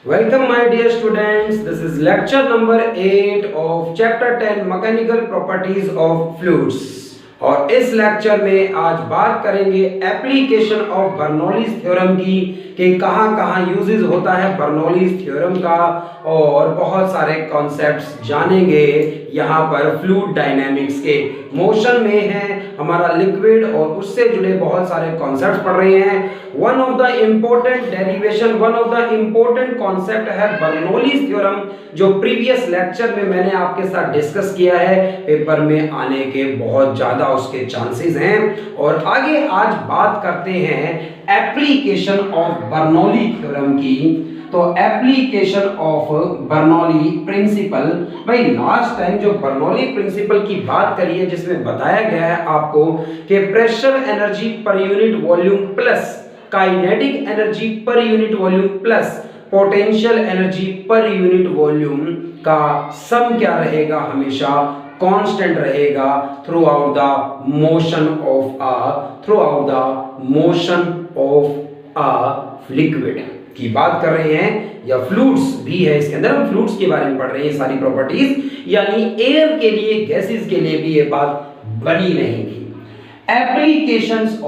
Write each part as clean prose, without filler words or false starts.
Welcome my dear students, this is lecture number 8 of chapter 10 mechanical properties of fluids। और इस lecture में आज बात करेंगे एप्लीकेशन ऑफ बर्नौलीज थ्योरम की कि कहाँ यूजेस होता है बर्नौलीज थ्योरम का, और बहुत सारे कॉन्सेप्ट्स जानेंगे यहाँ पर फ्लूइड डायनामिक्स के। मोशन में है हमारा लिक्विड और उससे जुड़े बहुत सारे कॉन्सेप्ट्स पढ़ रहे हैं। One of the important derivation, one of the important concept है बर्नौलीज थ्योरम, जो प्रीवियस लेक्चर में मैंने आपके साथ डिस्कस किया है। पेपर में आने के बहुत ज्यादा उसके चांसेस हैं। और आगे आज बात करते हैं एप्लीकेशन ऑफ बर्नौली थ्योरम की। तो एप्लीकेशन ऑफ बर्नौली प्रिंसिपल, भाई लास्ट टाइम जो बर्नौली प्रिंसिपल की बात करी है जिसमें बताया गया है आपको कि pressure energy per unit volume plus kinetic energy per unit volume plus potential energy per unit volume का सम क्या रहेगा, हमेशा कांस्टेंट रहेगा through out the motion of a liquid की बात कर रहे हैं, या फ्लूइड्स भी है इसके अंदर। हम फ्लूइड्स के बारे में पढ़ रहे हैं सारी प्रॉपर्टीज, यानी एयर के लिए, गैसेस के लिए भी ये बात बनी रहेगी। एप्लीकेशंस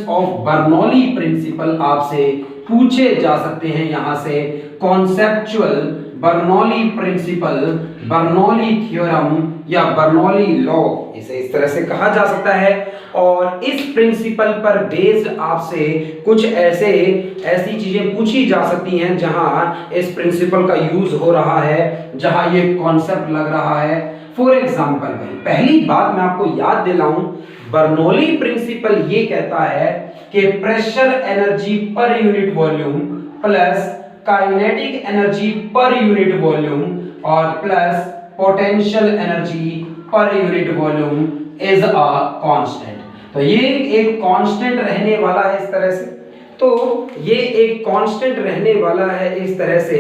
ऑफ बर्नौली प्रिंसिपल आपसे पूछे जा सकते हैं। यहां से conceptual Bernoulli principle, Bernoulli theorem या बर्नौली लॉ, इसे इस तरह से कहा जा सकता है। और इस प्रिंसिपल पर बेस्ड आपसे कुछ ऐसी चीजें पूछी जा सकती हैं जहां इस प्रिंसिपल का यूज हो रहा है, जहां ये कॉन्सेप्ट लग रहा है। फॉर एग्जांपल, पहली बात मैं आपको याद दिलाऊं, बर्नौली प्रिंसिपल ये कहता है कि pressure energy per unit volume plus kinetic energy per unit volume और plus potential energy per unit volume is a constant. तो ये एक कांस्टेंट रहने वाला है इस तरह से। तो ये एक कांस्टेंट रहने वाला है इस तरह से।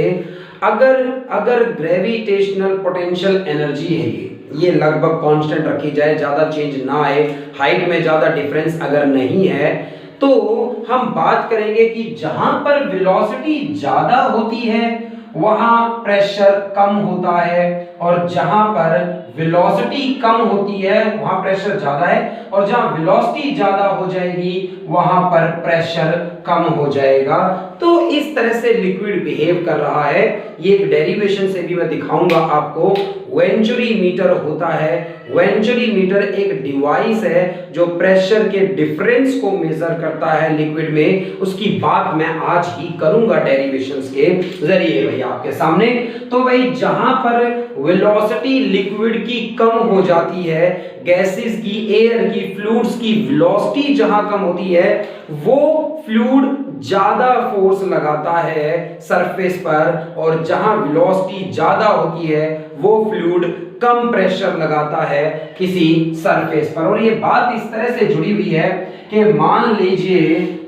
अगर ग्रेविटेशनल पोटेंशियल एनर्जी है ये लगभग कांस्टेंट रखी जाए, ज्यादा चेंज ना आए, हाइट में ज्यादा डिफरेंस अगर नहीं है, तो हम बात करेंगे कि जहां पर वेलोसिटी ज्यादा होती है वहां प्रेशर कम होता है, और जहां पर वेलोसिटी कम होती है वहां प्रेशर ज्यादा है, और जहां वेलोसिटी ज्यादा हो जाएगी वहां पर प्रेशर कम हो जाएगा। तो इस तरह से लिक्विड बिहेव कर रहा है। ये एक डेरिवेशन से भी मैं दिखाऊंगा आपको। वेंचुरी मीटर होता है। वेंचुरी मीटर एक डिवाइस है जो प्रेशर के डिफरेंस को मेजर करता है लिक्विड में। उसकी बात मैं आज ही करूंगा डेरिवेशंस के जरिए भाई आपके सामने। तो भाई जहां पर वेलोसिटी लिक्विड की कम हो जाती है, गैसेस की, एयर की, फ्लूइड्स की वेलोसिटी जहां कम होती है, वो फ्लूइड ज्यादा फोर्स लगाता है सरफेस पर, और जहां वेलोसिटी ज्यादा होती है वो फ्लूइड कम प्रेशर लगाता है किसी सरफेस पर। और ये बात इस तरह से जुड़ी हुई है कि मान लीजिए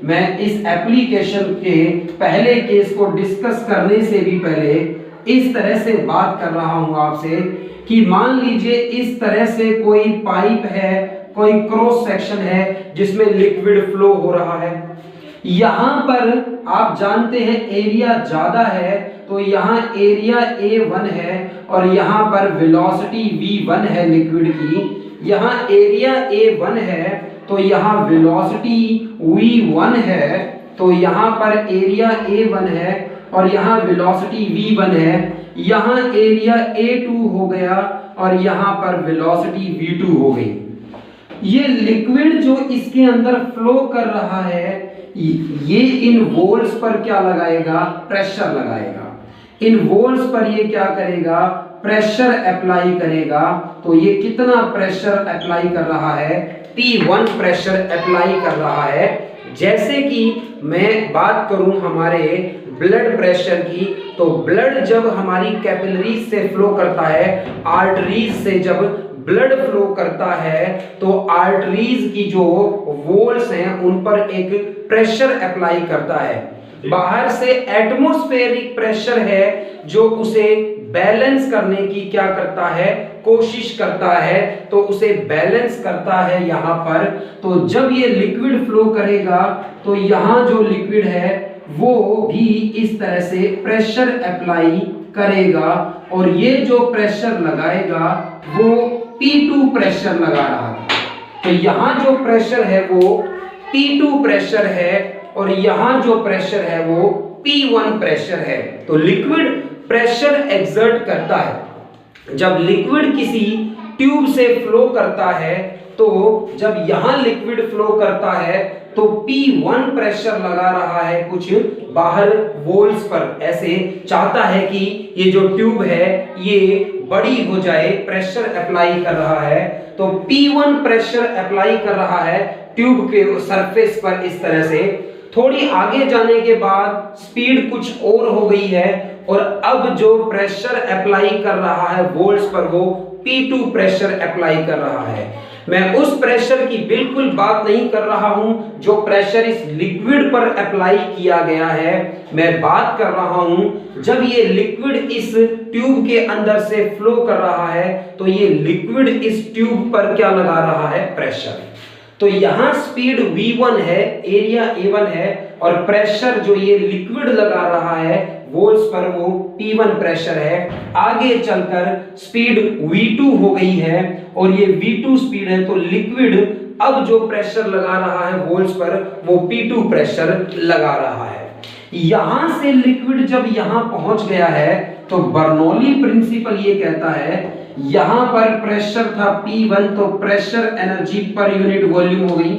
मैं इस एप्लीकेशन के पहले केस को डिस्कस करने से भी पहले इस तरह से बात कर रहा हूं आपसे कि मान लीजिए इस तरह से कोई पाइप है, कोई क्रॉस सेक्शन है जिसमें लिक्विड फ्लो हो रहा है। यहां पर आप जानते हैं एरिया ज्यादा है, तो यहां एरिया A1 है और यहां पर वेलोसिटी V1 है लिक्विड की। यहां एरिया A1 है तो यहां वेलोसिटी V1 है, तो यहां पर एरिया A1 है और यहां वेलोसिटी V1 है। यहां एरिया A2 हो गया और यहां पर वेलोसिटी V2 हो गई। ये लिक्विड जो इसके अंदर फ्लो कर रहा है, ये इन वोल्स पर क्या लगाएगा, प्रेशर लगाएगा। इन वोल्स पर ये क्या करेगा, प्रेशर अप्लाई करेगा। तो ये कितना प्रेशर अप्लाई कर रहा है, P1 प्रेशर अप्लाई कर रहा है। जैसे कि मैं बात करूं हमारे ब्लड प्रेशर की, तो ब्लड जब हमारी कैपिलरीज से फ्लो करता है, आर्टरीज से जब ब्लड फ्लो करता है, तो आर्टरीज की जो वॉल्स हैं उन पर एक प्रेशर अप्लाई करता है। बाहर से एटमॉस्फेरिक प्रेशर है जो उसे बैलेंस करने की क्या करता है, कोशिश करता है, तो उसे बैलेंस करता है यहाँ पर। तो जब ये लिक्विड फ्लो करेगा तो यहाँ जो लिक्विड है वो भी इस तरह से प्रेशर अप्लाई करेगा, और ये जो प्रेशर लगाएगा वो P2 प्रेशर लगा रहा था। तो यहाँ जो प्रेशर है वो P2 प्रेशर है, और यहाँ जो प्रेशर है वो P1 प्रेशर है। तो लिक्विड प्रेशर एक्सर्ट करता है। जब लिक्विड किसी ट्यूब से फ्लो करता है, तो जब यहां लिक्विड फ्लो करता है तो P1 प्रेशर लगा रहा है कुछ बाहर वॉल्स पर, ऐसे चाहता है कि ये जो ट्यूब है ये बड़ी हो जाए, प्रेशर अप्लाई कर रहा है। तो P1 प्रेशर अप्लाई कर रहा है ट्यूब के सरफेस पर इस तरह से। थोड़ी आगे जाने के बाद स्पीड कुछ और हो गई है, और अब जो प्रेशर अप्लाई कर रहा है वॉल्स पर वो P2 प्रेशर अप्लाई कर रहा है। मैं उस प्रेशर की बिल्कुल बात नहीं कर रहा हूं जो प्रेशर इस लिक्विड पर अप्लाई किया गया है। मैं बात कर रहा हूं जब ये लिक्विड इस ट्यूब के अंदर से फ्लो कर रहा है तो ये लिक्विड इस ट्यूब पर क्या लगा रहा है, प्रेशर। तो यहां स्पीड V1 है, एरिया A1 है, और प्रेशर जो ये लिक्विड लगा रहा है वॉल्स पर वो P1 प्रेशर है। आगे चलकर स्पीड V2 हो गई है, और ये V2 स्पीड है, तो लिक्विड अब जो प्रेशर लगा रहा है वॉल्स पर वो P2 प्रेशर लगा रहा है। यहां से लिक्विड जब यहां पहुंच गया है तो बर्नौली प्रिंसिपल ये कहता है यहां पर प्रेशर था P1, तो pressure energy per unit volume हो गई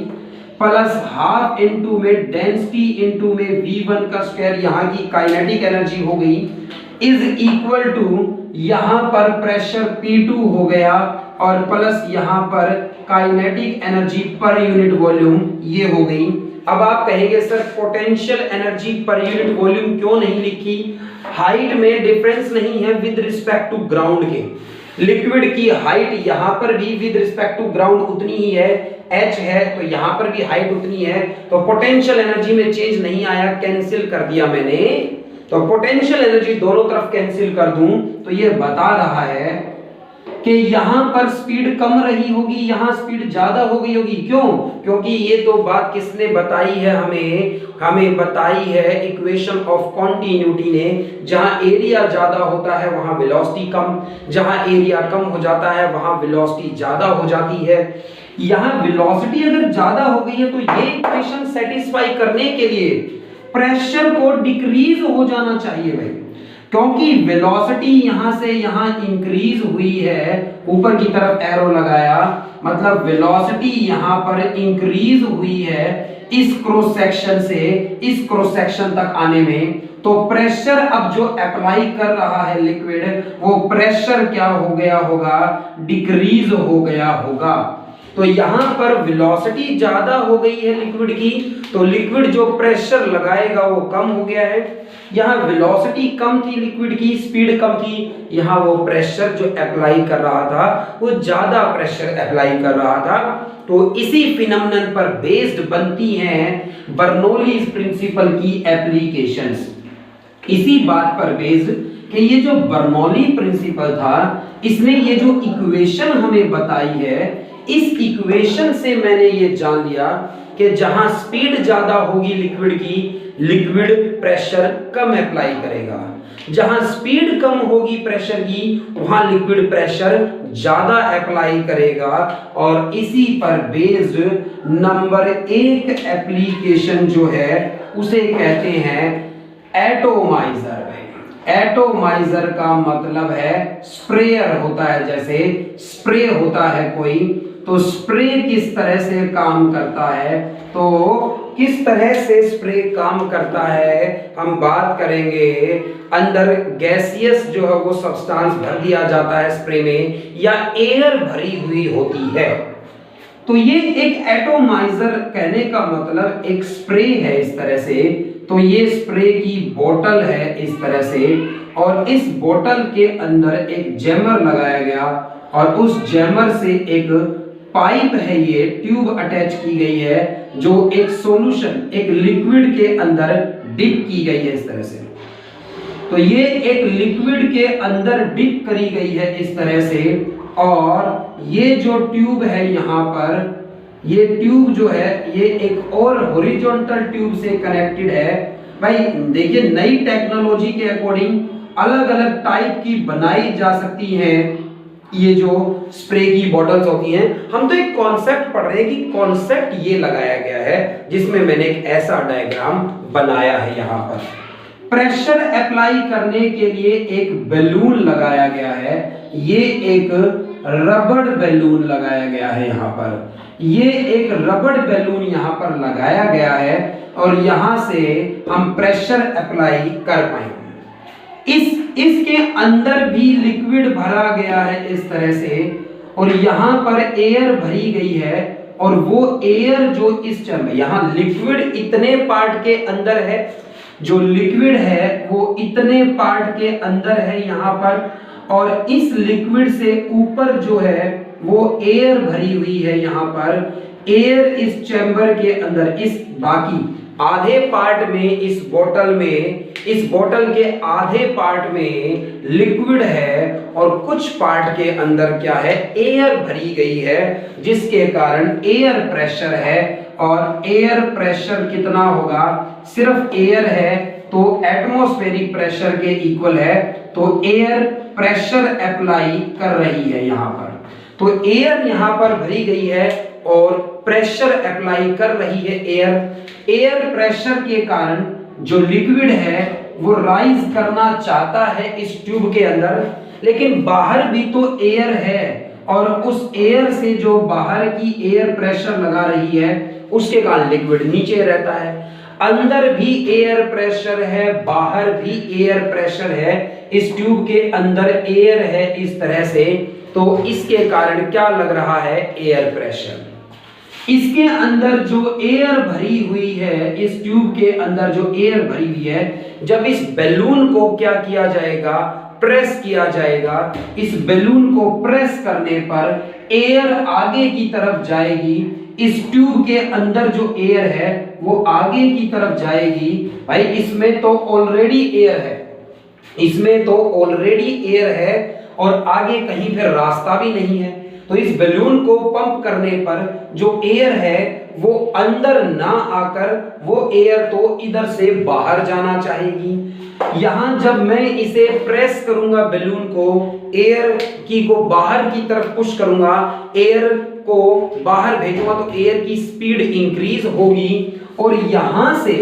प्लस हाफ इनटू में डेंसिटी इनटू में V1 का स्क्वायर, यहां की काइनेटिक एनर्जी हो गई, इज इक्वल टू यहां पर प्रेशर P2 हो गया और प्लस यहां पर kinetic energy per unit volume ये हो गई। अब आप कहेंगे sir potential energy per unit volume क्यों नहीं लिखी? हाइट में डिफरेंस नहीं है विद रिस्पेक्ट टू ग्राउंड के। लिक्विड की हाइट यहां पर भी विद रिस्पेक्ट टू ग्राउंड उतनी ही है, h है, तो यहां पर भी हाइट उतनी है, तो पोटेंशियल एनर्जी में चेंज नहीं आया, कैंसिल कर दिया मैंने। तो पोटेंशियल एनर्जी दोनों तरफ कैंसिल कर दूं तो ये बता रहा है कि यहां पर स्पीड कम रही होगी, यहां स्पीड ज्यादा हो गई होगी। क्यों? क्योंकि ये तो बात किसने बताई है हमें बताई है इक्वेशन ऑफ कॉन्टिन्यूटी ने। जहां एरिया ज्यादा होता है वहां वेलोसिटी कम, जहां एरिया कम हो जाता है वहां वेलोसिटी ज्यादा हो जाती है। यहां वेलोसिटी अगर ज्यादा हो गई है तो ये इक्वेशन सेटिस्फाई करने के लिए प्रेशर को डिक्रीज हो जाना चाहिए भाई, क्योंकि वेलोसिटी यहां से यहां इंक्रीज हुई है, ऊपर की तरफ एरो लगाया, मतलब वेलोसिटी यहां पर इंक्रीज हुई है इस क्रॉस सेक्शन से इस क्रॉस सेक्शन तक आने में। तो प्रेशर अब जो अप्लाई कर रहा है लिक्विड, वो प्रेशर क्या हो गया होगा, डिक्रीज हो गया होगा। तो यहां पर वेलोसिटी ज्यादा हो गई है लिक्विड की, तो लिक्विड जो प्रेशर लगाएगा वो कम हो गया है। यहां वेलोसिटी कम थी लिक्विड की, स्पीड कम थी, यहां वो प्रेशर जो अप्लाई कर रहा था वो ज्यादा प्रेशर अप्लाई कर रहा था। तो इसी फिनोमेनन पर बेस्ड बनती हैं बर्नौलीज प्रिंसिपल की एप्लीकेशंस। इसी बात पर बेस्ड कि ये जो बर्नौली प्रिंसिपल था, इसने ये जो इक्वेशन हमें बताई है, इस इक्वेशन से मैंने ये जान लिया कि जहां स्पीड ज्यादा होगी लिक्विड की, लिक्विड प्रेशर कम अप्लाई करेगा, जहां स्पीड कम होगी प्रेशर की वहां लिक्विड प्रेशर ज्यादा अप्लाई करेगा। और इसी पर बेस्ड नंबर 1 एप्लीकेशन जो है उसे कहते हैं एटोमाइजर। एटोमाइजर का मतलब है स्प्रेयर होता है, जैसे स्प्रे होता है कोई, तो स्प्रे किस तरह से काम करता है, तो किस तरह से स्प्रे काम करता है हम बात करेंगे। अंदर गैसियस जो है वो सब्सटेंस भर दिया जाता है स्प्रे में, या एयर भरी हुई होती है। तो ये एक एटोमाइजर कहने का मतलब एक स्प्रे है इस तरह से। तो ये स्प्रे की बोतल है इस तरह से, और इस बोतल के अंदर एक जैमर लगाया गया, और उस जैमर से एक पाइप है, ये ट्यूब अटैच की गई है जो एक सॉल्यूशन एक लिक्विड के अंदर डिप की गई है इस तरह से। तो ये एक लिक्विड के अंदर डिप करी गई है इस तरह से, और ये जो ट्यूब है यहाँ पर, ये ट्यूब जो है ये एक और हॉरिजॉन्टल ट्यूब से कनेक्टेड है। भाई देखिए, नई टेक्नोलॉजी के अकॉर्डिंग अलग अलग टाइप की बनाई जा सकती हैं ये जो स्प्रे की बॉटल्स होती हैं। हम तो एक कॉन्सेप्ट पढ़ रहे हैं कि कॉन्सेप्ट ये लगाया गया है, जिसमें मैंने एक ऐसा डायग्राम बनाया है। यहाँ पर प्रेशर अप्लाई करने के लिए एक बैलून लगाया गया है, ये एक रबड़ बैलून लगाया गया है। यहाँ पर ये एक रबड़ बैलून यहाँ पर लगाया गया है, और यहाँ से हम प्रेशर अप्लाई कर पाएंगे। इसके अंदर भी लिक्विड भरा गया है इस तरह से, और यहाँ पर एयर भरी गई है, और वो एयर जो इस चल में, यहाँ लिक्विड इतने पार्ट के अंदर है, जो लिक्विड है वो इतने पार्ट के अंदर है यहाँ पर, और इस लिक्विड से ऊपर जो है वो एयर भरी हुई है। यहाँ पर एयर इस चैम्बर के अंदर, इस बाकी आधे पार्ट में, इस बोतल के आधे पार्ट में लिक्विड है, और कुछ पार्ट के अंदर क्या है, एयर भरी गई है, जिसके कारण एयर प्रेशर है। और एयर प्रेशर कितना होगा, सिर्फ एयर है तो एटमॉस्फेरिक प्रेशर के इक्वल है, तो एयर प्रेशर अप्लाई कर रही है यहाँ पर। तो एयर यहाँ पर भरी गई है और प्रेशर अप्लाई कर रही है एयर प्रेशर के कारण जो लिक्विड है वो राइज करना चाहता है इस ट्यूब के अंदर, लेकिन बाहर भी तो एयर है, और उस एयर से जो बाहर की एयर प्रेशर लगा रही है उसके कारण लिक्विड नीचे रहता है। अंदर भी एयर प्रेशर है, बाहर भी एयर प्रेशर है, इस ट्यूब के अंदर एयर है इस तरह से, तो इसके कारण क्या लग रहा है, एयर प्रेशर। इसके अंदर जो एयर भरी हुई है, इस ट्यूब के अंदर जो एयर भरी हुई है, जब इस बैलून को क्या किया जाएगा, प्रेस किया जाएगा, इस बैलून को प्रेस करने पर एयर आगे की तरफ जाएगी, इस ट्यूब के अंदर जो एयर है वो आगे की तरफ जाएगी। भाई इसमें तो ऑलरेडी एयर है, इसमें तो ऑलरेडी एयर है, और आगे कहीं फिर रास्ता भी नहीं है, तो इस बैलून को पंप करने पर जो एयर है वो अंदर ना आकर वो एयर तो इधर से बाहर जाना चाहेगी। यहां जब मैं इसे प्रेस करूंगा बैलून को, एयर की को बाहर की तरफ पुश करूंगा, एयर को बाहर भेजूंगा, तो एयर की स्पीड इंक्रीज होगी, और यहां से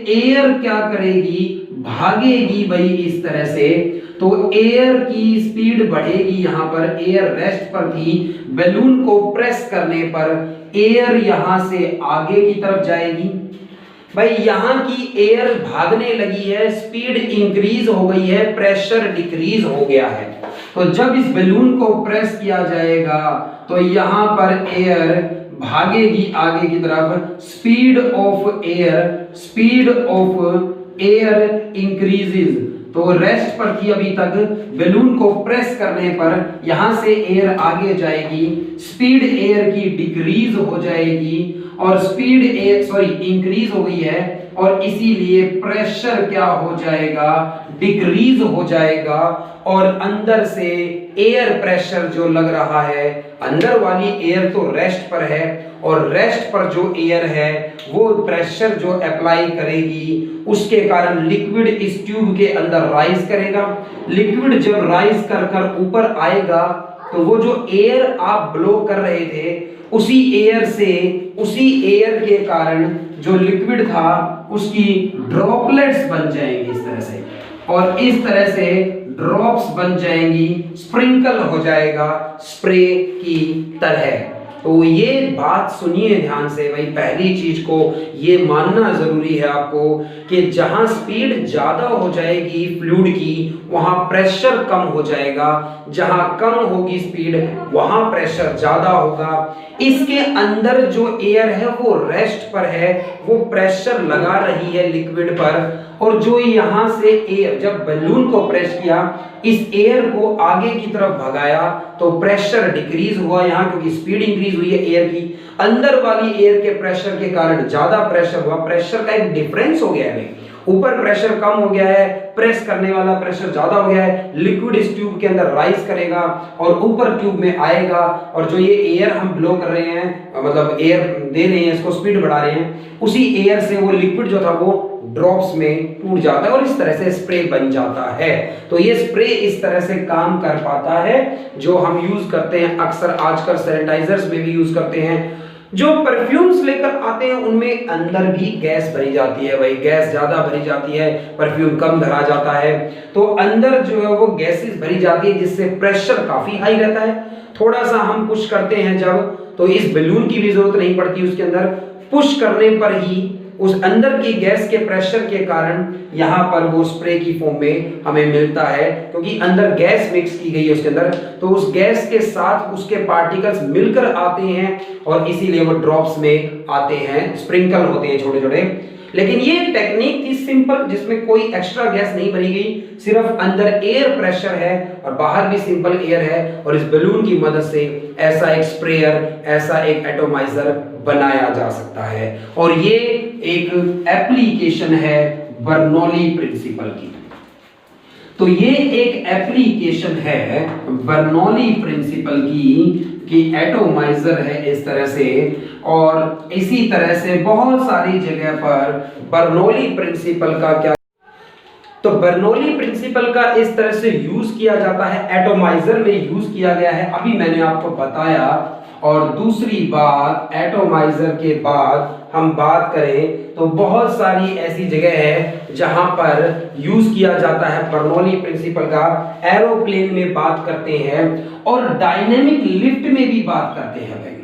एयर क्या करेगी, भागेगी भाई इस तरह से। तो एयर की स्पीड बढ़ेगी, यहाँ पर एयर रेस्ट पर थी, बैलून को प्रेस करने पर एयर यहां से आगे की तरफ जाएगी। भाई यहाँ की एयर भागने लगी है, स्पीड इंक्रीज हो गई है, प्रेशर डिक्रीज हो गया है। तो जब इस बैलून को प्रेस किया जाएगा तो यहाँ पर एयर भागेगी आगे की तरफ, स्पीड ऑफ एयर इंक्रीजेस। तो रेस्ट पर थी अभी तक, बैलून को प्रेस करने पर यहां से एयर आगे जाएगी, स्पीड एयर की डिक्रीज हो जाएगी, और स्पीड इंक्रीज हो गई है, और इसीलिए प्रेशर क्या हो जाएगा, डिक्रीज हो जाएगा, और अंदर से एयर प्रेशर जो लग रहा है, अंदर वाली एयर तो रेस्ट पर है, और रेस्ट पर जो एयर है वो प्रेशर जो अप्लाई करेगी, उसके कारण लिक्विड इस ट्यूब के अंदर राइज करेगा। लिक्विड जब राइज कर ऊपर आएगा तो वो जो एयर आप ब्लो कर रहे थे, उसी एयर के कारण जो लिक्विड था उसकी ड्रॉपलेट्स बन जाएंगी इस तरह से, और इस तरह से ड्रॉप्स बन जाएंगी, स्प्रिंकल हो जाएगा स्प्रे की तरह। तो ये बात सुनिए ध्यान से भाई, पहली चीज को ये मानना जरूरी है आपको कि जहां स्पीड ज्यादा हो जाएगी फ्लूइड की, वहां प्रेशर कम हो जाएगा, जहां कम होगी स्पीड वहां प्रेशर ज्यादा होगा। इसके अंदर जो एयर है वो रेस्ट पर है, वो प्रेशर लगा रही है लिक्विड पर, और जो यहां से एयर जब बैलून को प्रेस किया, इस एयर को आगे की तरफ भगाया तो प्रेशर डिक्रीज हुआ यहाँ, क्योंकि स्पीड इंक्रीज हुई है एयर की। अंदर वाली एयर के प्रेशर के कारण ज्यादा प्रेशर हुआ, प्रेशर का एक डिफरेंस हो गया है, ऊपर प्रेशर कम हो गया है, प्रेस करने वाला प्रेशर ज्यादा हो गया है, लिक्विड इस ट्यूब के अंदर राइज करेगा और ऊपर ट्यूब में आएगा, और जो ये एयर हम ब्लो कर रहे हैं, मतलब एयर दे रहे हैं, इसको स्पीड बढ़ा रहे हैं, उसी एयर से वो लिक्विड जो था वो ड्रॉप्स में टूट जाता है और इस तरह से स्प्रे बन जाता है। तो ये स्प्रे इस तरह से काम कर पाता है, जो हम यूज करते हैं अक्सर आजकल सैनिटाइजर्स में भी यूज करते हैं। जो परफ्यूम्स लेकर आते हैं उनमें अंदर भी गैस भरी जाती है, भाई गैस ज्यादा भरी जाती है, परफ्यूम कम भरा जाता है, तो अंदर जो है वो गैसेस भरी जाती है, जिससे प्रेशर काफी हाई रहता है। थोड़ा सा हम पुश करते हैं जब, तो इस बलून की भी जरूरत नहीं पड़ती, उसके अंदर पुश करने पर ही उस अंदर की गैस के प्रेशर के कारण यहाँ पर वो स्प्रे की फॉर्म में हमें मिलता है, क्योंकि अंदर गैस मिक्स की गई है उसके अंदर, तो उस गैस के साथ उसके पार्टिकल्स मिलकर आते हैं और इसीलिए वो ड्रॉप्स में आते हैं, स्प्रिंकल होते हैं छोटे छोटे। लेकिन ये टेक्निक थी सिंपल, जिसमें कोई एक्स्ट्रा गैस नहीं भरी गई, सिर्फ अंदर एयर प्रेशर है और बाहर भी सिंपल एयर है, और इस बलून की मदद से ऐसा एक स्प्रेयर, ऐसा एक एटोमाइजर बनाया जा सकता है। और ये एक एप्लीकेशन है बर्नौली प्रिंसिपल की। तो ये एक एप्लीकेशन है बर्नौली प्रिंसिपल की, कि एटोमाइजर है इस तरह से, और इसी तरह से बहुत सारी जगह पर बर्नौली प्रिंसिपल का क्या, तो बर्नौली प्रिंसिपल का इस तरह से यूज किया जाता है, एटोमाइजर में यूज किया गया है, अभी मैंने आपको बताया। और दूसरी बात, एटोमाइजर के बाद हम बात करें तो बहुत सारी ऐसी जगह है जहां पर यूज किया जाता है बर्नौली प्रिंसिपल का। एरोप्लेन में बात करते हैं और डायनेमिक लिफ्ट में भी बात करते हैं भाई।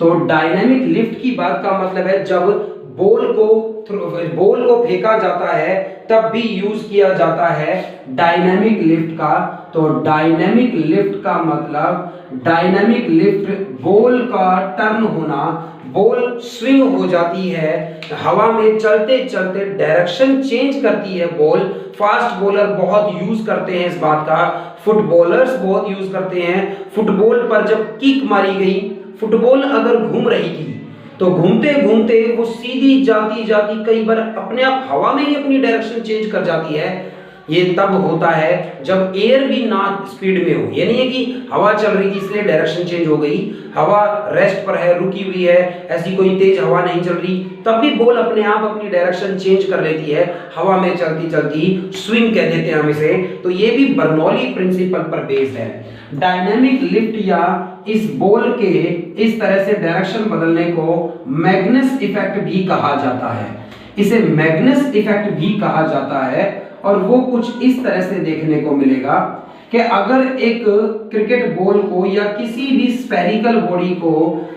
तो डायनेमिक लिफ्ट की बात का मतलब है जब बॉल को फेंका जाता है तब भी यूज किया जाता है डायनेमिक लिफ्ट का। तो डायनेमिक लिफ्ट का मतलब, डायनेमिक लिफ्ट बॉल का टर्न होना, बॉल स्विंग हो जाती है हवा में, चलते चलते डायरेक्शन चेंज करती है बॉल। फास्ट बॉलर बहुत यूज करते हैं इस बात का, फुटबॉलर्स बहुत यूज करते हैं। फुटबॉल पर जब किक मारी गई, फुटबॉल अगर घूम रही थी तो घूमते घूमते वो सीधी जाती जाती कई बार अपने आप हवा में ही अपनी डायरेक्शन चेंज कर जाती है। ये तब होता है जब एयर भी ना स्पीड में हो, ये नहीं है कि हवा चल रही थी इसलिए डायरेक्शन चेंज हो गई, हवा रेस्ट पर है, रुकी हुई है, ऐसी कोई तेज हवा नहीं चल रही, तब भी बॉल अपने आप अपनी डायरेक्शन चेंज कर लेती है हवा में चलती चलती, स्विंग कह देते हैं हम इसे। तो ये भी बर्नौली प्रिंसिपल पर बेस्ड है। डायनेमिक लिफ्ट या इस बॉल के इस तरह से डायरेक्शन बदलने को मैग्नेस इफेक्ट भी कहा जाता है, इसे मैग्नेस इफेक्ट भी कहा जाता है। और वो कुछ इस तरह से देखने को मिलेगा कि अगर एक क्रिकेट बॉल को या किसी भी स्फेरिकल बॉडी को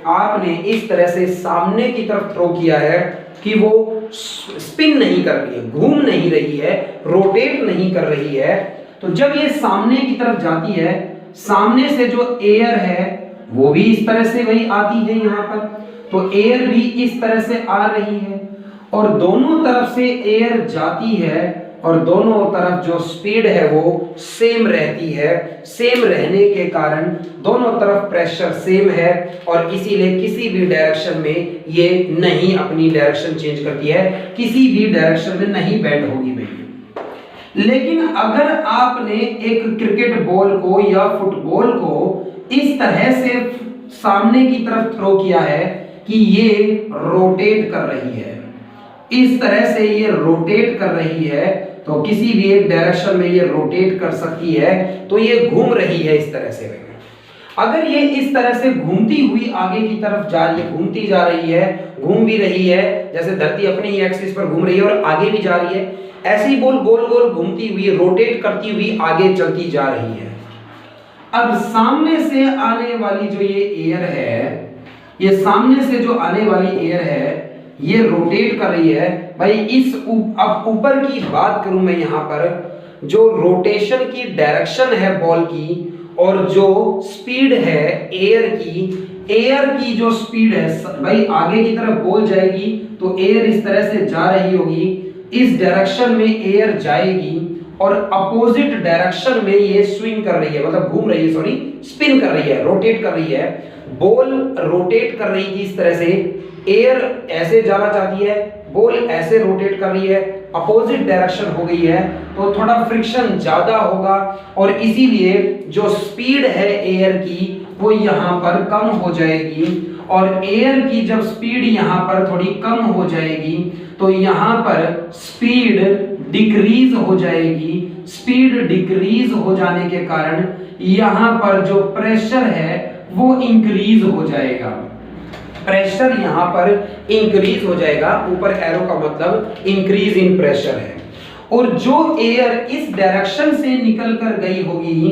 आपने इस तरह से सामने की तरफ थ्रो किया है कि वो स्पिन नहीं कर रही है, घूम नहीं रही है, रोटेट नहीं कर रही है, तो जब ये सामने की तरफ जाती है, सामने से जो एयर है वो भी इस तरह से वही आती है यहाँ पर, तो एयर भी इस तरह से आ रही है और दोनों तरफ से एयर जाती है और दोनों तरफ जो स्पीड है वो सेम रहती है। सेम रहने के कारण दोनों तरफ प्रेशर सेम है और इसीलिए किसी भी डायरेक्शन में ये नहीं अपनी डायरेक्शन चेंज करती है, किसी भी डायरेक्शन में नहीं बेंड होगी भाई। लेकिन अगर आपने एक क्रिकेट बॉल को या फुटबॉल को इस तरह से सामने की तरफ थ्रो किया है कि ये रोटेट कर रही है, इस तरह से ये रोटेट कर रही है, तो किसी भी एक डायरेक्शन में ये रोटेट कर सकती है, तो ये घूम रही है इस तरह से। अगर ये इस तरह से घूमती हुई आगे की तरफ जा रही है, घूमती जा रही है, घूम भी रही है, जैसे धरती अपनी ही एक्सिस पर घूम रही है और आगे भी जा रही है, ऐसी बॉल गोल गोल घूमती हुई, रोटेट करती हुई आगे चलती जा रही है। अब सामने से आने वाली जो ये एयर है, ये सामने से जो आने वाली एयर है ये रोटेट कर रही है भाई। इस अब ऊपर की बात करूं मैं यहाँ पर, जो रोटेशन की डायरेक्शन है बॉल की और जो स्पीड है एयर की जो स्पीड है भाई, आगे की तरफ बॉल जाएगी तो एयर इस तरह से जा रही होगी, इस डायरेक्शन में एयर जाएगी और अपोजिट डायरेक्शन में ये स्विंग कर रही है, मतलब घूम रही है, सॉरी स्पिन कर रही है, रोटेट कर रही है। बॉल रोटेट कर रही थी इस तरह से, एयर ऐसे जाना चाहती है, बॉल ऐसे रोटेट कर रही है, अपोजिट डायरेक्शन हो गई है तो थोड़ा फ्रिक्शन ज्यादा होगा और इसीलिए जो स्पीड है एयर की वो यहाँ पर कम हो जाएगी और एयर की जब स्पीड यहाँ पर थोड़ी कम हो जाएगी तो यहाँ पर स्पीड डिक्रीज हो जाएगी। स्पीड डिक्रीज हो जाने के कारण यहाँ पर जो प्रेशर है वो इंक्रीज हो जाएगा। प्रेशर यहाँ पर इंक्रीज हो जाएगा, ऊपर एरो का मतलब इंक्रीज इन प्रेशर है। और जो एयर इस डायरेक्शन से निकल कर गई होगी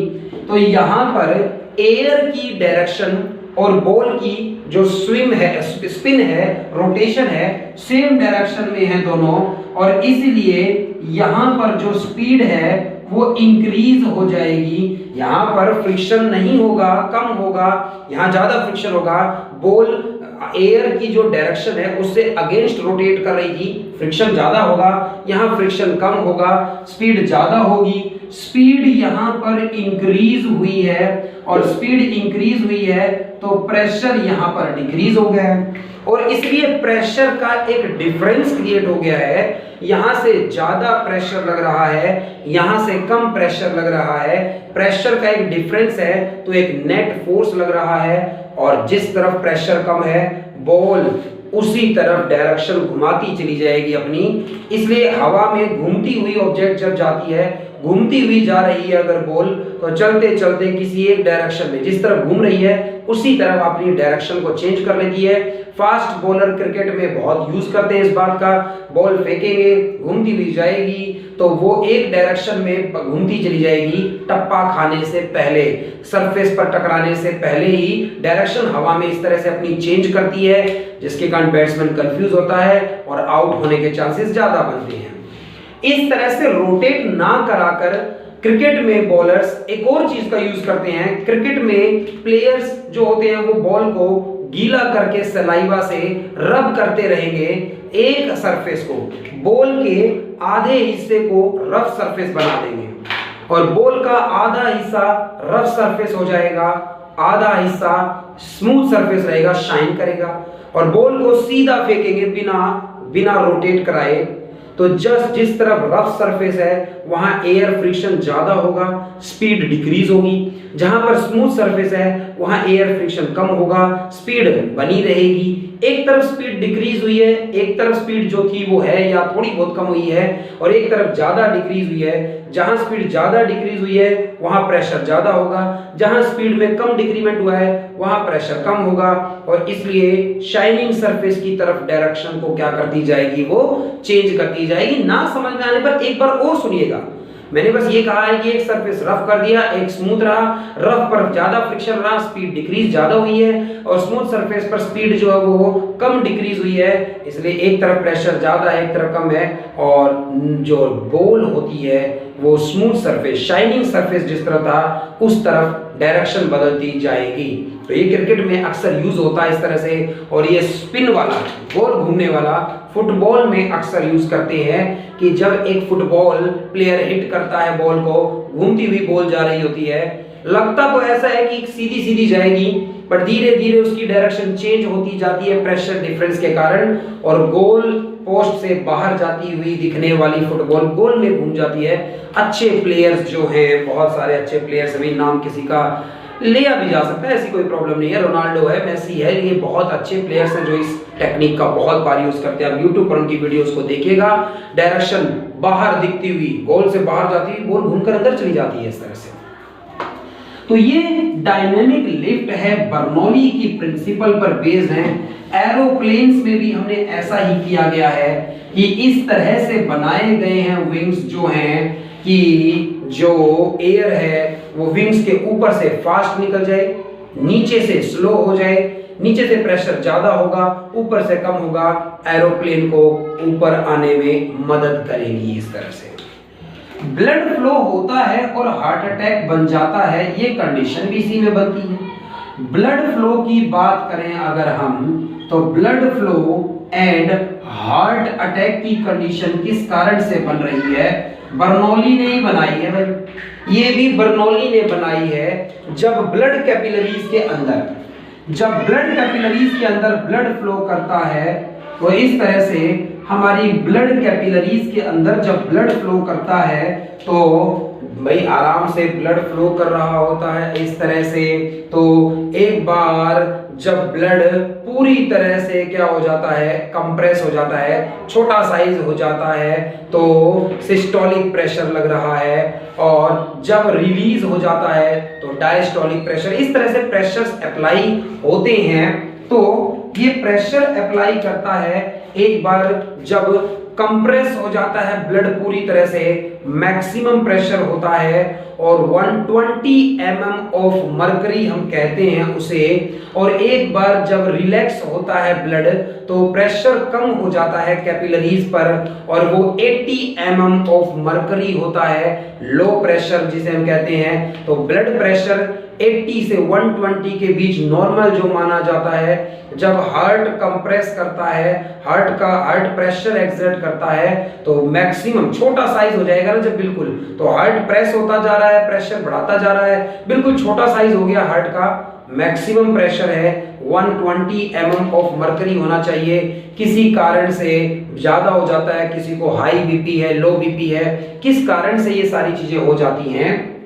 तो यहाँ पर एयर की डायरेक्शन और बॉल की जो स्विम है, स्पिन है, रोटेशन है, सेम डायरेक्शन में है दोनों और इसलिए यहाँ पर जो स्पीड है वो इंक्रीज हो जाएगी। यहाँ पर फ्रिक्शन नहीं होगा, कम होगा, यहाँ ज्यादा फ्रिक्शन होगा। बॉल एयर की जो डायरेक्शन है उससे अगेंस्ट रोटेट कर रही थी, फ्रिक्शन ज्यादा होगा, यहाँ फ्रिक्शन कम होगा, स्पीड ज्यादा होगी। स्पीड यहाँ पर इंक्रीज हुई है और स्पीड इंक्रीज हुई है तो प्रेशर यहाँ पर डिक्रीज हो गया है और इसलिए प्रेशर का एक डिफरेंस क्रिएट हो गया है। यहाँ से ज्यादा प्रेशर लग रहा है, यहाँ से कम प्रेशर लग रहा है। प्रेशर का एक डिफरेंस है तो एक नेट फोर्स लग रहा है और जिस तरफ प्रेशर कम है बॉल उसी तरफ डायरेक्शन घुमाती चली जाएगी अपनी। इसलिए हवा में घूमती हुई ऑब्जेक्ट जब जाती है, घूमती हुई जा रही है अगर बॉल तो चलते चलते किसी एक डायरेक्शन में जिस तरफ घूम रही है उसी तरफ अपनी डायरेक्शन को चेंज कर लेती है। फास्ट बॉलर क्रिकेट में बहुत यूज करते हैं इस बात का। बॉल फेंकेंगे, घूमती हुई जाएगी तो वो एक डायरेक्शन में घूमती चली जाएगी, टप्पा खाने से पहले, सरफेस पर टकराने से पहले ही डायरेक्शन हवा में इस तरह से अपनी चेंज करती है जिसके कारण बैट्समैन कंफ्यूज होता है और आउट होने के चांसेस ज्यादा बनते हैं। इस तरह से रोटेट ना कराकर क्रिकेट में बॉलर्स एक और चीज का यूज करते हैं। क्रिकेट में प्लेयर्स जो होते हैं वो बॉल को गीला करके सलाइवा से रब करते रहेंगे एक सरफेस को, बॉल के आधे हिस्से को रफ सरफेस बना देंगे और बॉल का आधा हिस्सा रफ सरफेस हो जाएगा, आधा हिस्सा स्मूथ सरफेस रहेगा, शाइन करेगा और बॉल को सीधा फेंकेंगे बिना रोटेट कराए। तो जस्ट जिस तरफ रफ सरफेस है वहां एयर फ्रिक्शन ज्यादा होगा, स्पीड डिक्रीज होगी। जहां पर स्मूथ सरफेस है वहां एयर फ्रिक्शन कम होगा, स्पीड बनी रहेगी। एक तरफ स्पीड डिक्रीज हुई है, एक तरफ स्पीड जो थी वो है या थोड़ी बहुत कम हुई है और एक तरफ ज्यादा डिक्रीज हुई है। जहां स्पीड ज्यादा डिक्रीज हुई है वहां प्रेशर ज्यादा होगा, जहां स्पीड में कम डिक्रीमेंट हुआ है वहां प्रेशर कम होगा और इसलिए शाइनिंग सरफेस की तरफ डायरेक्शन को क्या करती जाएगी, वो चेंज करती जाएगी। ना समझ में आने पर एक बार और सुनिएगा। मैंने बस ये कहा है कि एक सरफेस रफ कर दिया, एक स्मूथ रहा, रफ पर ज्यादा फ्रिक्शन रहा, स्पीड डिक्रीज ज्यादा हुई है और स्मूथ सरफेस पर स्पीड जो है वो कम डिक्रीज हुई है। इसलिए एक तरफ प्रेशर ज्यादा है, एक तरफ कम है और जो बॉल होती है वो स्मूथ सरफेस, शाइनिंग सरफेस जिस तरह था उस तरफ डायरेक्शन बदलती जाएगी। तो ये क्रिकेट में अक्सर यूज होता है इस तरह से। और ये स्पिन वाला बॉल घूमने वाला फुटबॉल में अक्सर यूज करते हैं कि जब एक फुटबॉल प्लेयर हिट करता है बॉल को, घूमती हुई बॉल जा रही होती है, लगता तो ऐसा है कि सीधी सीधी जाएगी पर धीरे धीरे उसकी डायरेक्शन चेंज होती जाती है प्रेशर डिफरेंस के कारण और गोल पोस्ट से बाहर जाती हुई दिखने वाली फुटबॉल गोल में घूम जाती है। अच्छे प्लेयर्स जो हैं, बहुत सारे अच्छे प्लेयर्स, अभी नाम किसी का लिया भी जा सकता है, ऐसी कोई प्रॉब्लम नहीं है। रोनाल्डो है, मेसी है, ये बहुत अच्छे प्लेयर्स हैं जो इस टेक्निक का बहुत बार यूज करते हैं। आप यूट्यूब पर उनकी वीडियोस को देखिएगा, डायरेक्शन बाहर दिखती हुई, गोल से बाहर जाती हुई बॉल घूमकर अंदर चली जाती है इस तरह से। तो ये डायनेमिक लिफ्ट है, बर्नौली की प्रिंसिपल पर बेस्ड है। एरोप्लेन्स में भी हमने ऐसा ही किया गया है कि इस तरह से बनाए गए हैं विंग्स जो हैं कि जो एयर है वो विंग्स के ऊपर से फास्ट निकल जाए, नीचे से स्लो हो जाए, नीचे से प्रेशर ज्यादा होगा, ऊपर से कम होगा, एरोप्लेन को ऊपर आने में मदद करेगी। इस तरह से ब्लड फ्लो होता है और हार्ट अटैक बन जाता है, ये कंडीशन भी इसी में बनती है। ब्लड फ्लो की बात करें अगर हम, तो blood flow and heart attack की कंडीशन किस कारण से बन रही है? बर्नौली ने ही बनाई है भाई, ये भी बर्नौली ने बनाई है। जब ब्लड कैपिलरीज के अंदर ब्लड फ्लो करता है तो इस तरह से हमारी ब्लड कैपिलरीज के अंदर जब ब्लड फ्लो करता है तो भाई आराम से ब्लड फ्लो कर रहा होता है इस तरह से। तो एक बार जब ब्लड पूरी तरह से क्या हो जाता है, कंप्रेस हो जाता है, छोटा साइज हो जाता है, तो सिस्टोलिक प्रेशर लग रहा है, और जब रिलीज हो जाता है तो डायस्टोलिक प्रेशर। इस तरह से प्रेशर्स अप्लाई होते हैं। तो ये प्रेशर अप्लाई करता है एक बार जब कंप्रेस हो जाता है ब्लड पूरी तरह से, मैक्सिमम प्रेशर होता है, और 120 mm ऑफ मर्करी हम कहते हैं उसे। और एक बार जब रिलैक्स होता है ब्लड तो प्रेशर कम हो जाता है कैपिलरीज पर, और वो 80 mm ऑफ मर्करी होता है, लो प्रेशर जिसे हम कहते हैं। तो ब्लड प्रेशर 80 से 120 के बीच नॉर्मल जो माना जाता है। जब हार्ट कंप्रेस करता है, हार्ट प्रेशर एक्सर्ट करता है, तो मैक्सिमम छोटा साइज हो जाएगा ना जब, बिल्कुल, तो हार्ट प्रेस होता जा रहा है, प्रेशर बढ़ाता जा रहा है, बिल्कुल छोटा साइज हो गया हार्ट का। मैक्सिमम प्रेशर है 120 mm ऑफ मर्करी होना चाहिए। किसी कारण से ज्यादा हो जाता है, किसी को हाई बीपी है, लो बीपी है, किस कारण से ये सारी चीजें हो जाती हैं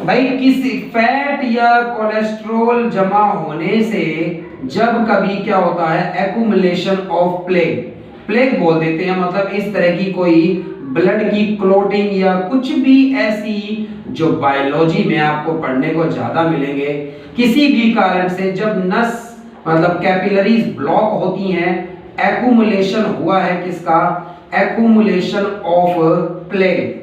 भाई, किसी फैट या कोलेस्ट्रॉल जमा होने से जब कभी क्या होता है, एक्यूमुलेशन ऑफ प्लेग बोल देते हैं, मतलब इस तरह की कोई ब्लड की क्लोटिंग या कुछ भी ऐसी जो बायोलॉजी में आपको पढ़ने को ज्यादा मिलेंगे, किसी भी कारण से जब नस मतलब कैपिलरीज ब्लॉक होती हैं, एक्यूमुलेशन हुआ है किसका, एक्यूमुलेशन ऑफ प्लेग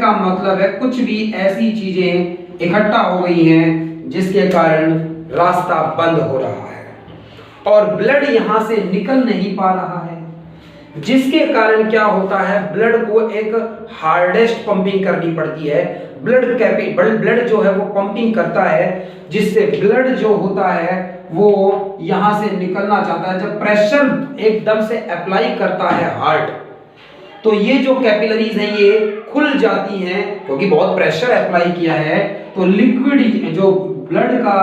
का मतलब है कुछ भी ऐसी चीजें इकट्ठा हो गई हैं जिसके कारण रास्ता बंद हो रहा है और ब्लड यहां से निकल नहीं पा रहा है, जिसके कारण क्या होता है, ब्लड को एक हार्डेस्ट पंपिंग करनी पड़ती है। ब्लड जो है वो पंपिंग करता है, जिससे ब्लड जो होता है वो यहां से निकलना चाहता है। जब प्रेशर एकदम से अप्लाई करता है हार्ट, तो ये जो कैपिलरीज हैं ये खुल जाती हैं, क्योंकि बहुत प्रेशर अप्लाई किया है। तो लिक्विड जो ब्लड का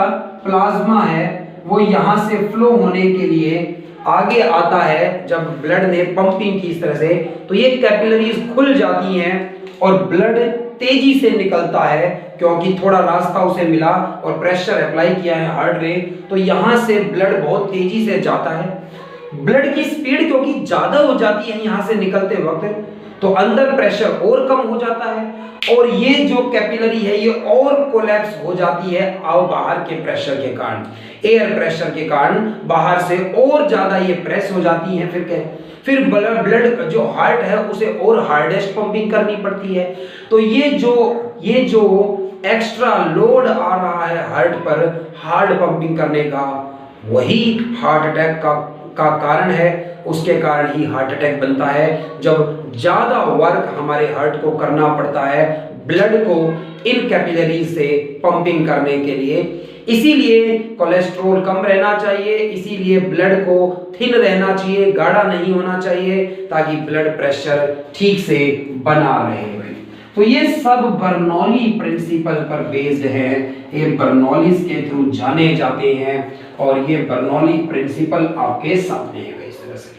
प्लाज्मा है वो यहां से फ्लो होने के लिए आगे आता है। जब ब्लड ने पंपिंग की इस तरह से, तो ये कैपिलरीज खुल जाती हैं और ब्लड तेजी से निकलता है, क्योंकि थोड़ा रास्ता उसे मिला और प्रेशर अप्लाई किया है हार्ट ने, तो यहां से ब्लड बहुत तेजी से जाता है। ब्लड की स्पीड क्योंकि ज्यादा हो जाती है यहां से निकलते वक्त, तो अंदर प्रेशर और कम हो जाता है और ये जो कैपिलरी है ये और कोलैप्स हो जाती है बाहर के प्रेशर के कारण, एयर प्रेशर के कारण बाहर से और ज्यादा ये प्रेस हो जाती है। फिर ब्लड जो हार्ट है उसे और हार्डेस्ट पंपिंग करनी पड़ती है। तो ये जो एक्स्ट्रा लोड आ रहा है हार्ट पर हार्ड पंपिंग करने का, वही हार्ट अटैक का कारण है। उसके कारण ही हार्ट अटैक बनता है, जब ज्यादा वर्क हमारे हार्ट को करना पड़ता है ब्लड को इन कैपिलरीज से पंपिंग करने के लिए। इसीलिए कोलेस्ट्रॉल कम रहना चाहिए, इसीलिए ब्लड को थिन रहना चाहिए, गाढ़ा नहीं होना चाहिए, ताकि ब्लड प्रेशर ठीक से बना रहे। तो ये सब बर्नौली प्रिंसिपल पर बेस्ड है, ये बर्नौलीज के थ्रू जाने जाते हैं और ये बर्नौली प्रिंसिपल आपके सामने है इस तरह से।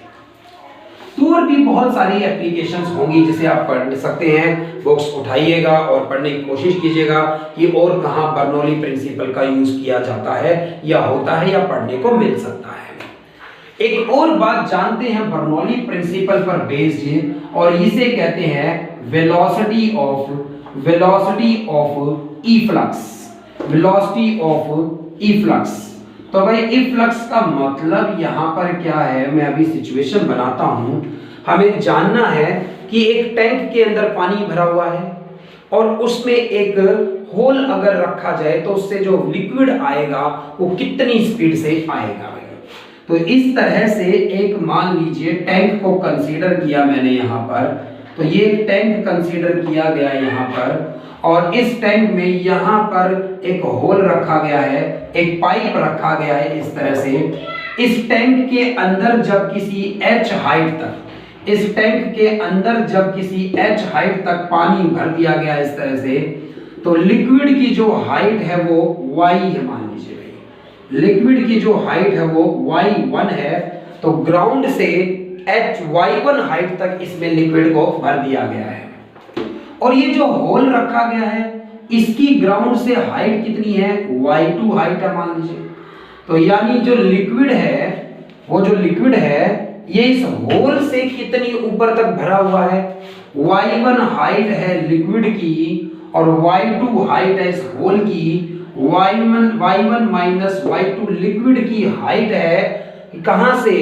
तो और भी बहुत सारी एप्लीकेशंस होंगी जिसे आप पढ़ सकते हैं, बुक्स उठाइएगा और पढ़ने की कोशिश कीजिएगा कि और कहाँ बर्नौली प्रिंसिपल का यूज किया जाता है या होता है या पढ़ने को मिल सकता है। एक और बात जानते हैं बर्नौली प्रिंसिपल पर बेस्ड है और इसे कहते हैं वेलोसिटी ऑफ इफ्लक्स। तो भाई इफ्लक्स का मतलब यहाँ पर क्या है, मैं अभी सिचुएशन बनाता हूँ। हमें जानना है कि एक टैंक के अंदर पानी भरा हुआ है और उसमें एक होल अगर रखा जाए तो उससे जो लिक्विड आएगा वो कितनी स्पीड से आएगा। तो इस तरह से एक मान लीजिए टैंक को कंसीडर किया मैंने यहाँ पर, तो ये टैंक कंसीडर किया गया यहाँ पर और इस टैंक में यहाँ पर एक होल रखा गया है, एक पाइप रखा गया है इस तरह से। इस टैंक के अंदर जब किसी h हाइट तक, इस टैंक के अंदर जब किसी h हाइट तक पानी भर दिया गया इस तरह से, तो लिक्विड की जो हाइट है वो y है, मान लीजिए लिक्विड की जो हाइट है वो y1 है। तो ग्राउंड से Hy1 हाइट तक इसमें लिक्विड को भर दिया गया है। और ये जो होल रखा गया है इसकी ग्राउंड से हाइट कितनी है, Y2 हाइट है मान लीजिए। तो यानी जो लिक्विड है, वो जो लिक्विड है ये इस होल से कितनी ऊपर तक भरा हुआ है, Y1 हाइट है लिक्विड की और Y2 हाइट है इस होल की। Y1 माइनस Y2 लिक्विड की हाइट है कहां से,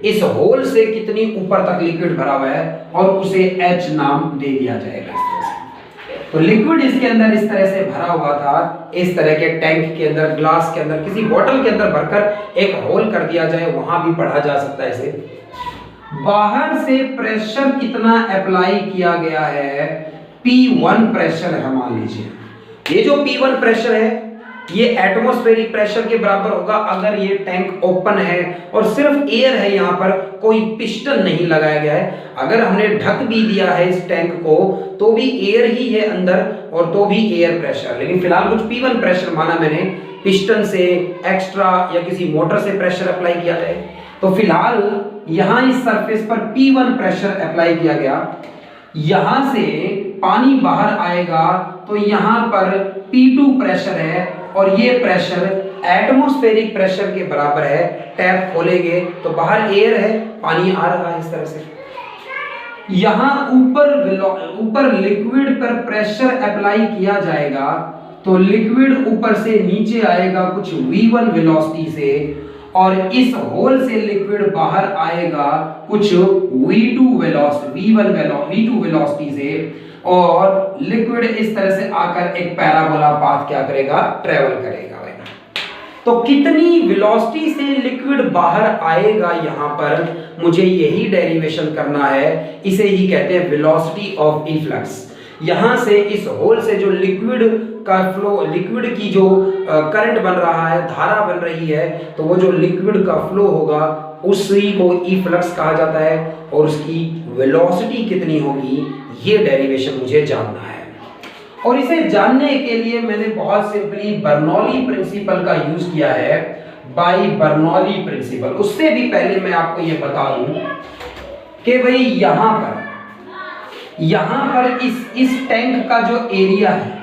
इस होल से कितनी ऊपर तक लिक्विड भरा हुआ है और उसे H नाम दे दिया जाएगा इस तरह से। तो लिक्विड इसके अंदर इस तरह से भरा हुआ था, इस तरह के टैंक के अंदर, ग्लास के अंदर, किसी बोतल के अंदर भरकर एक होल कर दिया जाए, वहां भी पढ़ा जा सकता है इसे। बाहर से प्रेशर कितना अप्लाई किया गया है, P1 प्रेशर है मान लीजिए। ये जो P1 प्रेशर है ये एटमॉस्फेरिक प्रेशर के बराबर होगा अगर ये टैंक ओपन है और सिर्फ एयर है, यहाँ पर कोई पिस्टन नहीं लगाया गया है। अगर हमने ढक भी दिया है इस टैंक को तो भी एयर ही है अंदर और तो भी एयर प्रेशर, लेकिन फिलहाल कुछ P1 प्रेशर माना मैंने, पिस्टन से एक्स्ट्रा या किसी मोटर से प्रेशर अप्लाई किया जाए। तो फिलहाल यहाँ इस सरफेस पर P1 प्रेशर अप्लाई किया गया, यहां से पानी बाहर आएगा तो यहाँ पर P2 प्रेशर है और ये प्रेशर एटमॉस्फेरिक प्रेशर के बराबर है। टैप खोलेंगे तो बाहर एयर है, पानी आ रहा है इस तरह से। यहां ऊपर लिक्विड पर प्रेशर अप्लाई किया जाएगा तो लिक्विड ऊपर से नीचे आएगा कुछ V1 वेलोसिटी से और इस होल से लिक्विड बाहर आएगा कुछ V2 वेलोसिटी से और लिक्विड इस तरह से आकर एक पैराबोला पाथ क्या करेगा, ट्रेवल करेगा। तो कितनी वेलोसिटी से लिक्विड बाहर आएगा, यहाँ पर मुझे यही डेरिवेशन करना है, इसे ही कहते हैं वेलोसिटी ऑफ इफ्लक्स। यहाँ से इस होल से जो लिक्विड का फ्लो, लिक्विड की जो करंट बन रहा है, धारा बन रही है, तो वो जो लिक्विड का फ्लो होगा उसी को इफ्लक्स कहा जाता है और उसकी वेलोसिटी कितनी होगी ये डेरिवेशन मुझे जानना है। और इसे जानने के लिए मैंने बहुत सिंपली बर्नौली प्रिंसिपल का यूज किया है, बाय बर्नौली प्रिंसिपल। उससे भी पहले मैं आपको ये बता दूं कि भाई यहां पर इस टैंक का जो एरिया है,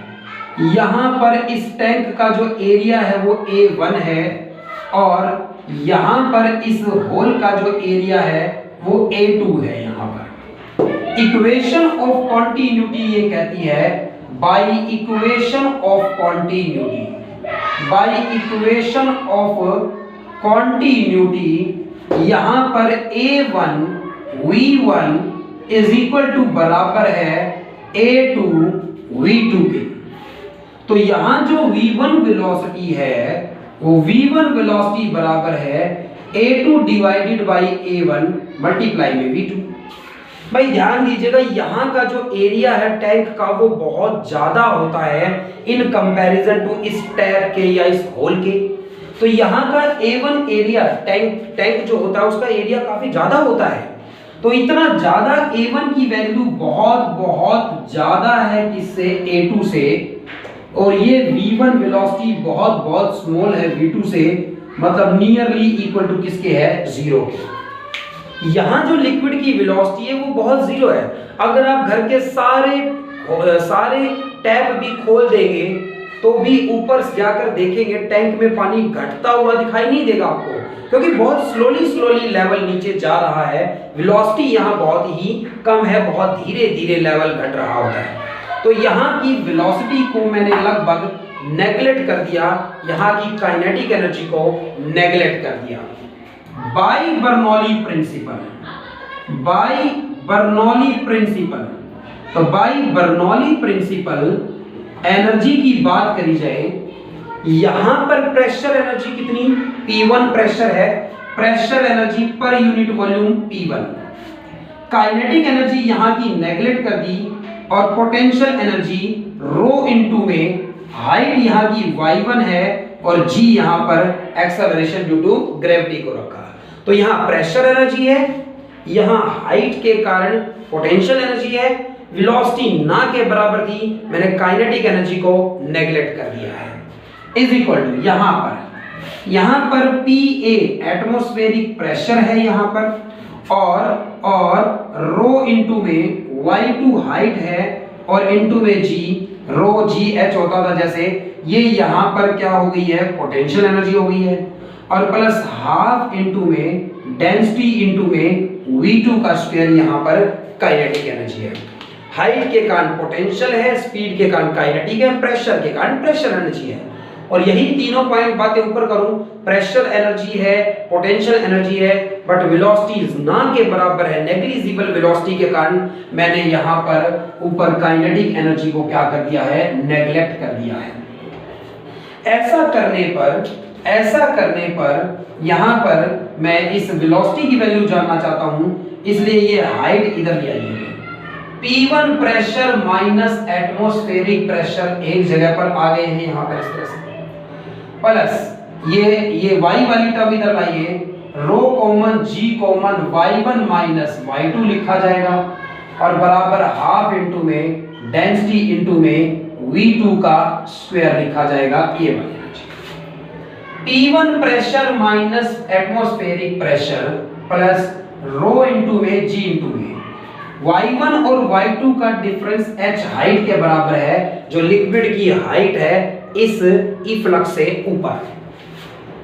यहां पर इस टैंक का जो एरिया है वो A1 है और यहां पर इस होल का जो एरिया है वो A2 है। यहां पर इक्वेशन ऑफ कॉन्टिन्यूटी ये कहती है by equation of continuity, by equation of continuity यहां पर A1 V1 is equal to बराबर है A2 V2 के। तो यहां जो V1 वेलोसिटी है वो V1 वेलोसिटी बराबर है A2 divided by A1 multiply में V2। भाई ध्यान दीजिएगा, यहाँ का जो एरिया है टैंक का वो बहुत ज्यादा होता है इन कंपैरिजन टू इस टैप के या इस होल के। तो यहाँ का A1 एरिया, टैंक जो होता है उसका एरिया काफी ज्यादा होता है। तो इतना ज्यादा A1 की वैल्यू बहुत ज्यादा है किससे, A2 से, और ये V1 वेलोसिटी बहुत स्मॉल है V2 से, मतलब नियरली इक्वल टू किसके है, 0 के। यहाँ जो लिक्विड की वेलोसिटी है वो बहुत जीरो है। अगर आप घर के सारे टैप भी खोल देंगे तो भी ऊपर जाकर देखेंगे टैंक में पानी घटता हुआ दिखाई नहीं देगा आपको, क्योंकि बहुत स्लोली लेवल नीचे जा रहा है। वेलोसिटी यहाँ बहुत ही कम है, बहुत धीरे लेवल घट रहा होता है। तो यहाँ की वेलोसिटी को मैंने लगभग नेगलेक्ट कर दिया, यहाँ की काइनेटिक एनर्जी को नेगलेक्ट कर दिया। By Bernoulli principle, by Bernoulli principle, तो बाय बर्नौली प्रिंसिपल एनर्जी की बात करी जाए, यहां पर प्रेशर एनर्जी कितनी, P1 प्रेशर है, pressure energy per unit volume P1। Kinetic energy यहां की नेगलेक्ट कर दी और पोटेंशियल एनर्जी रो इनटू में, हाइट यहां की y1 है और g यहां पर एक्सेलरेशन ड्यू टू ग्रेविटी को रखा। तो यहां प्रेशर एनर्जी है, यहां हाइट के कारण पोटेंशियल एनर्जी है, वेलोसिटी ना के बराबर थी, मैंने काइनेटिक एनर्जी को नेगलेक्ट कर दिया है, इज इक्वल टू यहां पर यहां पर PA एटमॉस्फेरिक प्रेशर है यहां पर, और रो इनटू में Y2 हाइट है और इनटू में G रो GH होता था जैसे, ये यहां पर क्या हो गई है, पोटेंशियल एनर्जी हो गई है, और प्लस हाफ इनटू में डेंसिटी इनटू में V2 का स्क्वायर यहां पर काइनेटिक एनर्जी है। हाइट के कारण पोटेंशियल है, स्पीड के कारण काइनेटिक है, प्रेशर के कारण प्रेशर एनर्जी है। और यही तीनों पॉइंट बातें ऊपर करूं, प्रेशर एनर्जी है, पोटेंशियल एनर्जी है, बट वेलोसिटी ना के बराबर है, नेग्लिजिबल वेलोसिटी के कारण मैंने यहां पर ऊपर काइनेटिक एनर्जी को क्या कर दिया है, नेग्लेक्ट कर दिया है। ऐसा करने पर यहां पर मैं इस वेलोसिटी की वैल्यू जानना चाहता हूं, इसलिए ये हाइट इधर ले आइए। P1 pressure minus atmospheric pressure एक जगह पर आ गए हैं यहां पर इस तरह से, प्लस ये y वाली टर्म इधर लाइए, rho common G common Y1 minus Y2 लिखा जाएगा, और बराबर हाफ इनटू में डेंसिटी इनटू में V2 का स्क्वायर लिखा जाएगा। ये वाली P1 pressure minus atmospheric pressure plus rho into में G इनटू में Y1 और Y2 का डिफरेंस H हाइट के बराबर है, जो लिक्विड की हाइट है इस इफ्लक्स से ऊपर,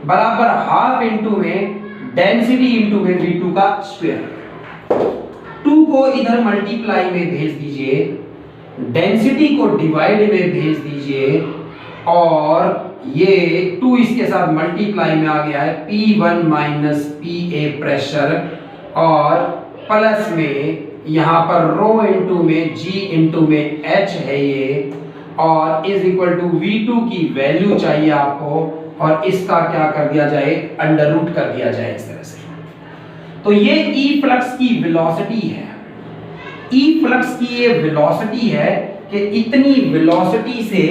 बराबर हाफ इनटू में डेंसिटी इनटू में V2 का स्क्वायर। 2 को इधर मल्टीप्लाई में भेज दीजिए, डेंसिटी को डिवाइड में भेज दीजिए, और ये 2 इसके साथ मल्टीप्लाई में आ गया है, P1 माइनस PA प्रेशर, और प्लस में यहां पर रो इनटू में G इनटू में H है ये, और इज इक्वल टू V2 की वैल्यू चाहिए आपको, और इसका क्या कर दिया जाए, अंडर रूट कर दिया जाए इस तरह से। तो ये ई फ्लक्स की वेलोसिटी है, ई फ्लक्स की ये वेलोसिटी है कि इतनी वेलोसिटी से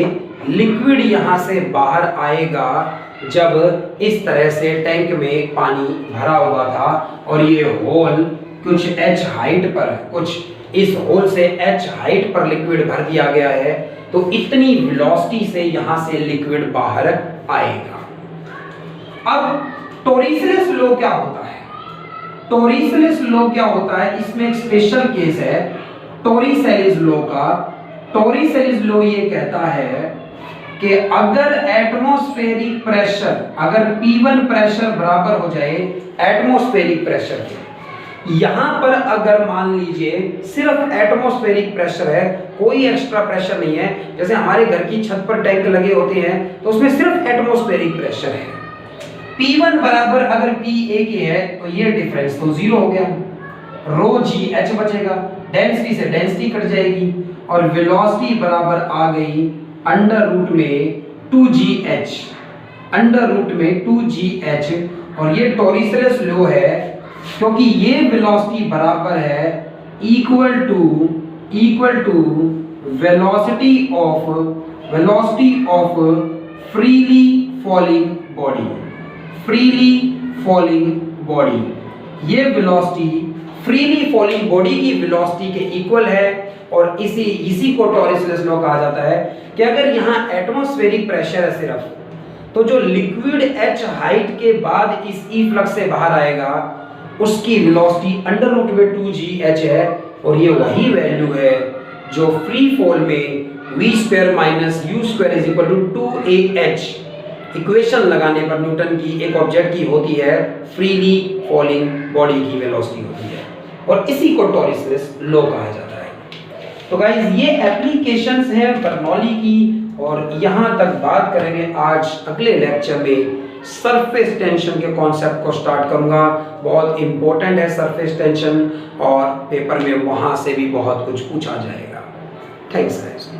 लिक्विड यहां से बाहर आएगा जब इस तरह से टैंक में पानी भरा हुआ था, और ये होल कुछ H हाइट पर, कुछ इस होल से H हाइट पर लिक्विड भर दिया गया है, तो इतनी वेलोसिटी से यहां से लिक्विड बाहर आएगा। अब टॉरिसलेस लॉ क्या होता है? टॉरिसलेस लॉ क्या होता है, इसमें एक स्पेशल केस है टॉरिसलेस लॉ का। टॉरिसलेस लॉ ये कहता है कि अगर एटमॉस्फेरिक प्रेशर, अगर P1 प्रेशर बराबर हो जाए एटमॉस्फेरिक प्रेशर के, यहां पर अगर मान लीजिए सिर्फ एटमॉस्फेरिक प्रेशर है, कोई एक्स्ट्रा प्रेशर नहीं है, जैसे हमारे घर की छत पर टैंक लगे होते हैं तो उसमें सिर्फ एटमॉस्फेरिक प्रेशर है, P1 बराबर अगर PA के है तो ये डिफरेंस तो जीरो हो गया, रो GH बचेगा, डेंसिटी से डेंसिटी कट जाएगी, और वेलोसिटी बराबर आ गई अंडर रूट में 2GH, अंडर रूट में 2GH। और ये टॉरिसलेस लॉ है क्योंकि ये वेलोसिटी बराबर है equal to velocity of freely falling body. ये वेलोसिटी फ्रीली फॉलिंग बॉडी की वेलोसिटी के इक्वल है, और इसी को टॉरिसलेस लॉ कहा जाता है कि अगर यहाँ एटमॉस्फेरिक प्रेशर है सिर्फ, तो जो लिक्विड H हाइट के बाद इस ई फ्लक्स से बाहर आएगा उसकी वेलोसिटी अंडर रूट में 2GH है, और ये वही वैल्यू है जो फ्री फॉल में v square minus u square is equal to 2AH equation लगाने पर न्यूटन की एक ऑब्जेक्ट की होती है, फ्रीली फॉलिंग बॉडी की वेलोसिटी होती है, और इसी को टॉरिसलेस लॉ कहा जाता है। तो गाइस ये एप्लीकेशंस हैं बर्नौली की, और यहाँ तक बात करेंगे आज अगले लेक्चर में सरफेस टेंशन के कॉन्सेप्ट को स्टार्ट करूंगा। बहुत इंपॉर्टेंट है सरफेस टेंशन, और पेपर में वहां से भी बहुत कुछ पूछा जाएगा। Thanks guys.